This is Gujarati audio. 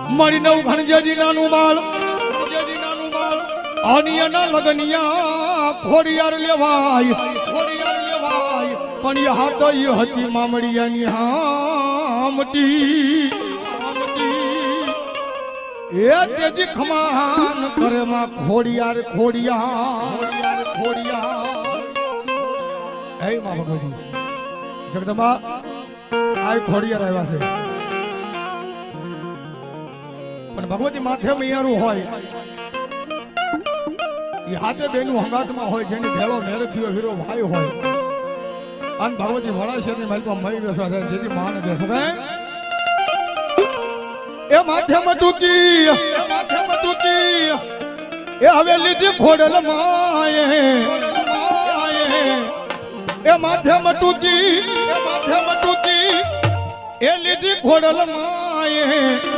મારી નવ ઘણજેજી નાનું બાળ આનિયાના લગનિયા ખોડિયાર લેવાય પણ એ હાથ હતી મામડિયાની હામટી એ તેજી ખમાન કરે માં ખોડિયાર હે માં ભગવતી જગદંબા આ ખોડિયાર આવ્યા છે પણ ભગવતી માથે મૈયારું હોય એ હાથે બેનું હંગાતમાં હોય જેની ભેળો મેરખ્યો વીરો ભાઈ હોય અને ભગવતી વળા છે ની માલમાં મળી બેસો છે જેથી માને બેસો રે એ માથેમાં ટૂકી એ હવે લીધી ખોડલ માએ એ માથેમાં ટૂકી એ લીધી ખોડલ માએ